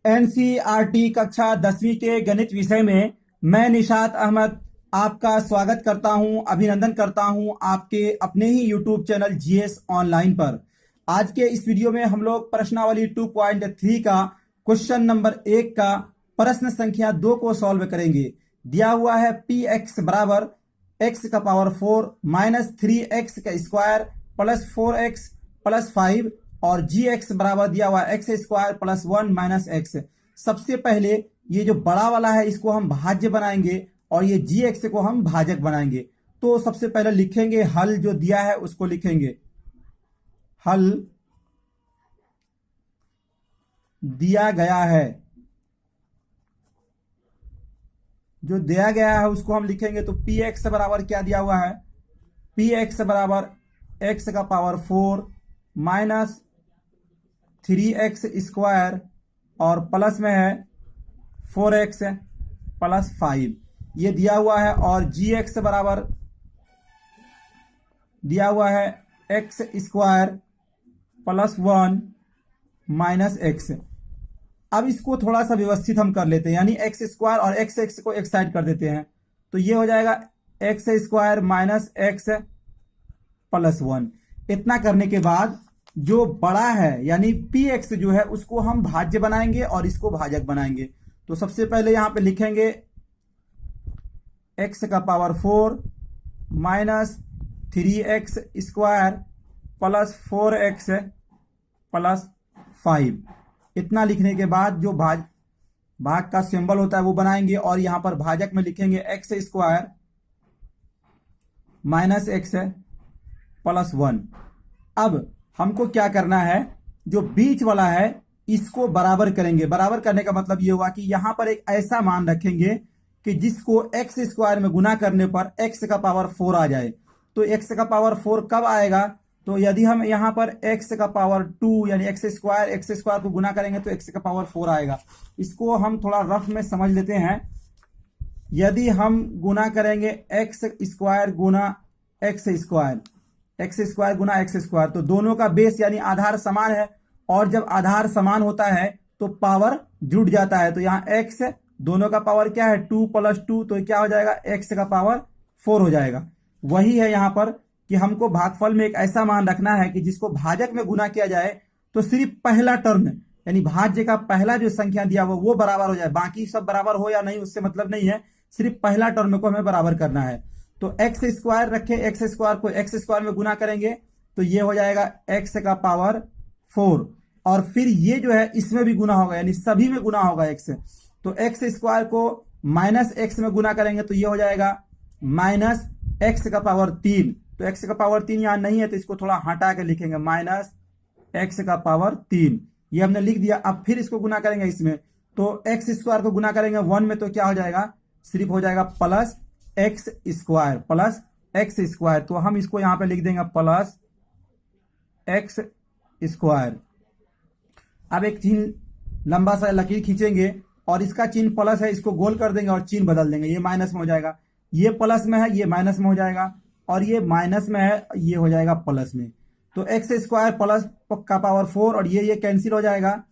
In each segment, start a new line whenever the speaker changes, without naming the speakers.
NCERT कक्षा 10वीं के गणित विषय में मैं निशात अहमद आपका स्वागत करता हूं, अभिनंदन करता हूं आपके अपने ही यूट्यूब चैनल जीएस ऑनलाइन पर। आज के इस वीडियो में हम लोग प्रश्नावली 2.3 का क्वेश्चन नंबर 1 का प्रश्न संख्या 2 को सॉल्व करेंगे। दिया हुआ है पी एक्स बराबर एक्स का पावर 4 माइनस 3x का स्क्वायर प्लस 4x प्लस 5 और जी एक्स बराबर दिया हुआ x square plus 1 minus x. सबसे पहले ये जो बड़ा वाला है इसको हम भाज्य बनाएंगे और ये जी एक्स को हम भाजक बनाएंगे। तो सबसे पहले लिखेंगे हल, जो दिया है उसको लिखेंगे हल दिया गया है, जो दिया गया है उसको हम लिखेंगे। तो पी एक्स बराबर क्या दिया हुआ है, पी एक्स बराबर एक्स का पावर 4 माइनस 3x स्क्वायर और प्लस में है 4x प्लस 5, ये दिया हुआ है। और जी एक्स बराबर दिया हुआ है x square plus 1 minus x. अब इसको थोड़ा सा व्यवस्थित हम कर लेते हैं, यानी एक्स स्क्वायर और एक्स एक्स को एक साइड कर देते हैं। तो ये हो जाएगा x square minus x plus 1। इतना करने के बाद जो बड़ा है यानी पी एक्स जो है उसको हम भाज्य बनाएंगे और इसको भाजक बनाएंगे। तो सबसे पहले यहां पे लिखेंगे एक्स का power 4 minus 3x square plus 4x plus 5। इतना लिखने के बाद जो भाग का सिंबल होता है वो बनाएंगे और यहां पर भाजक में लिखेंगे x square minus x plus 1। अब हमको क्या करना है, जो बीच वाला है इसको बराबर करेंगे। बराबर करने का मतलब ये हुआ कि यहां पर एक ऐसा मान रखेंगे कि जिसको एक्स स्क्वायर में गुना करने पर एक्स का पावर 4 आ जाए। तो एक्स का पावर 4 कब आएगा, तो यदि हम यहां पर एक्स का पावर 2 यानी एक्स स्क्वायर को गुना करेंगे तो एक्स का पावर 4 आएगा। इसको हम थोड़ा रफ में समझ लेते हैं। यदि हम गुना करेंगे एक्स स्क्वायर गुना एक्स स्क्वायर गुना एक्स स्क्वायर, तो दोनों का बेस यानी आधार समान है, और जब आधार समान होता है तो पावर जुड़ जाता है। तो यहाँ एक्स दोनों का पावर क्या है 2 प्लस 2, तो क्या हो जाएगा एक्स का पावर 4 हो जाएगा। वही है यहाँ पर कि हमको भागफल में एक ऐसा मान रखना है कि जिसको भाजक में गुना किया जाए तो सिर्फ पहला टर्म यानी भाज्य का पहला जो संख्या दिया हुआ वो बराबर हो जाए, बाकी सब बराबर हो या नहीं उससे मतलब नहीं है, सिर्फ पहला टर्म को हमें बराबर करना है। तो एक्स स्क्वायर रखे, एक्स स्क्वायर को एक्स स्क्वायर में गुना करेंगे तो ये हो जाएगा एक्स का पावर 4, और फिर ये जो है इसमें भी गुना होगा यानी सभी में गुना होगा एक्स। तो एक्स स्क्वायर को माइनस एक्स में गुना करेंगे तो ये हो जाएगा माइनस एक्स का पावर 3। तो एक्स का पावर 3 यहां नहीं है तो इसको थोड़ा हटा के लिखेंगे माइनस एक्स का पावर 3, ये हमने लिख दिया। अब फिर इसको गुना करेंगे इसमें, तो एक्स स्क्वायर को गुना करेंगे 1 में तो क्या हो जाएगा, सिर्फ हो जाएगा प्लस एक्स स्क्वायर। तो हम इसको यहां पे लिख देंगे प्लस एक्स स्क्वायर। अब एक चिन्ह लंबा सा लकीर खींचेंगे और इसका चिन्ह प्लस है, इसको गोल कर देंगे और चिन्ह बदल देंगे, ये माइनस में हो जाएगा। ये प्लस में है ये माइनस में हो जाएगा, और ये माइनस में है ये हो जाएगा प्लस में। तो एक्स स्क्वायर प्लस का पावर 4 और ये कैंसिल हो जाएगा,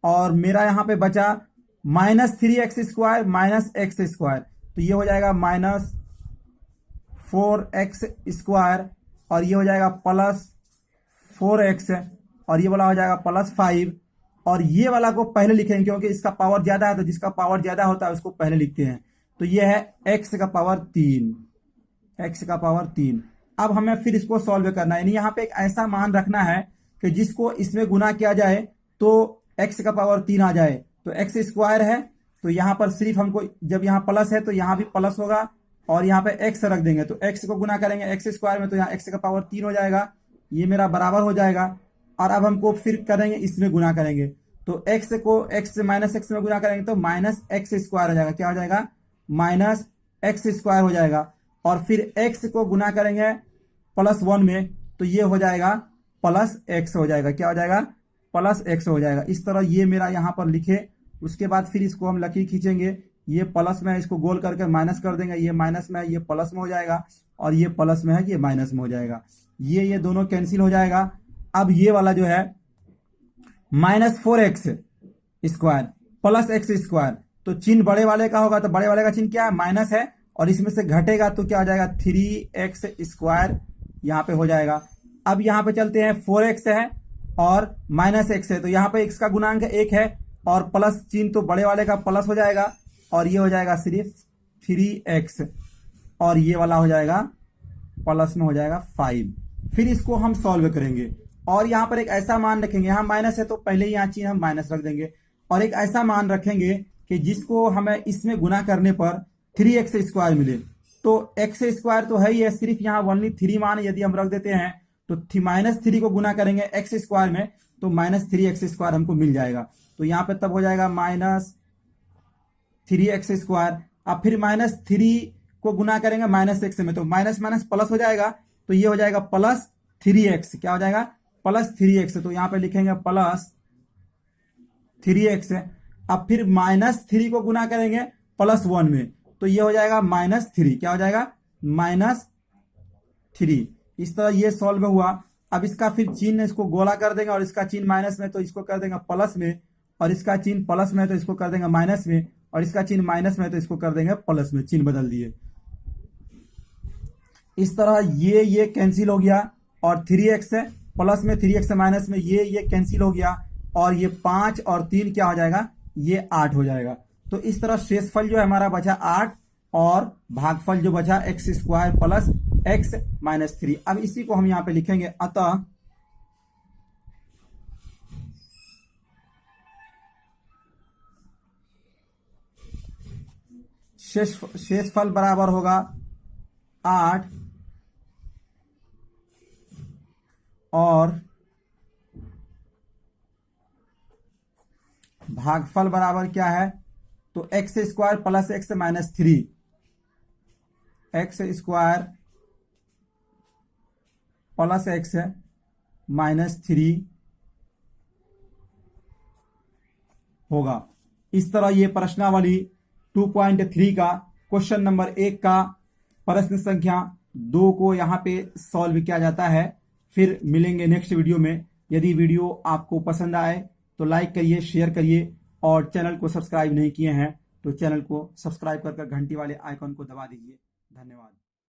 और मेरा यहां पे बचा minus 3x square minus x square, तो ये हो जाएगा माइनस 4x स्क्वायर, और ये हो जाएगा प्लस 4x, और ये वाला हो जाएगा प्लस 5। और ये वाला को पहले लिखेंगे क्योंकि इसका पावर ज्यादा है, तो जिसका पावर ज्यादा होता है उसको पहले लिखते हैं। तो ये है x का पावर 3। अब हमें फिर इसको सॉल्व करना है, यानी यहाँ पे एक ऐसा मान रखना है कि जिसको इसमें गुना किया जाए तो x का पावर 3 आ जाए। तो एक्स स्क्वायर है तो यहाँ पर सिर्फ हमको, जब यहाँ प्लस है तो यहाँ भी प्लस होगा, और यहाँ पे x रख देंगे तो x को गुना करेंगे एक्स स्क्वायर में तो यहाँ x का पावर 3 हो जाएगा, ये मेरा बराबर हो जाएगा। और अब हमको फिर करेंगे इसमें गुना करेंगे, तो x को x माइनस एक्स में गुना करेंगे तो माइनस एक्स स्क्वायर हो जाएगा, क्या हो जाएगा माइनस एक्स स्क्वायर हो जाएगा। और फिर x को गुना करेंगे प्लस 1 में तो ये हो जाएगा प्लस एक्स हो जाएगा, क्या हो जाएगा प्लस एक्स हो जाएगा। इस तरह ये मेरा यहाँ पर लिखे, उसके बाद फिर इसको हम लकीर खींचेंगे, ये प्लस में है इसको गोल करके माइनस कर देंगे, ये माइनस में है ये प्लस में हो जाएगा, और ये प्लस में है ये माइनस में हो जाएगा, ये दोनों कैंसिल हो जाएगा। अब ये वाला जो है -4x square, plus x square, तो चिन्ह बड़े वाले का होगा तो बड़े वाले का चिन्ह क्या है, माइनस है, और इसमें से घटेगा तो क्या हो जाएगा, 3x² यहाँ पे हो जाएगा। अब यहाँ पे चलते हैं, 4x है और माइनस x है, तो यहाँ पे x का गुणांक 1 है और प्लस चिन्ह तो बड़े वाले का प्लस हो जाएगा और ये हो जाएगा सिर्फ 3x, और ये वाला हो जाएगा प्लस में हो जाएगा 5। फिर इसको हम सॉल्व करेंगे और यहाँ पर एक ऐसा मान रखेंगे, यहाँ माइनस है तो पहले ही यहाँ चिन्ह हम माइनस रख देंगे, और एक ऐसा मान रखेंगे कि जिसको हमें इसमें गुना करने पर 3x² मिले। तो x² तो है ही है, सिर्फ यहाँ ओनली 3 मान यदि हम रख देते हैं तो -3 को गुना करेंगे x² में तो -3x² हमको मिल जाएगा। तो यहाँ पे तब हो जाएगा -3x²। अब फिर -3 को गुना करेंगे -x में तो माइनस माइनस प्लस हो जाएगा, तो ये हो जाएगा +3x। क्या हो जाएगा, +3x। तो यहाँ पे लिखेंगे +3x। अब फिर -3 को गुना करेंगे +1 में तो ये हो जाएगा -3। क्या हो जाएगा, -3। इस तरह ये सॉल्व हुआ। अब इसका फिर चिन्ह इसको गोला कर देंगे और इसका चिन्ह माइनस में तो इसको कर देंगे प्लस में, और इसका चिन्ह प्लस में तो इसको कर देंगे माइनस में, और इसका चिन्ह माइनस में तो इसको कर देंगे प्लस में, चिन्ह बदल दिए। इस तरह ये कैंसिल हो गया और 3x है प्लस में 3x माइनस में ये कैंसिल हो गया, और ये 5 और 3 क्या हो जाएगा, ये 8 हो जाएगा। तो इस तरह शेषफल जो है हमारा बचा 8 और भागफल जो बचा x² प्लस x माइनस 3। अब इसी को हम यहां पे लिखेंगे, अतः शेषफल बराबर होगा 8 और भागफल बराबर क्या है, तो x² plus x minus 3, x² plus x minus 3 होगा। इस तरह ये प्रश्नावली 2.3 का क्वेश्चन नंबर 1 का प्रश्न संख्या 2 को यहाँ पे सॉल्व किया जाता है। फिर मिलेंगे नेक्स्ट वीडियो में। यदि वीडियो आपको पसंद आए तो लाइक करिए, शेयर करिए, और चैनल को सब्सक्राइब नहीं किए हैं तो चैनल को सब्सक्राइब कर घंटी वाले आइकॉन को दबा दीजिए। धन्यवाद।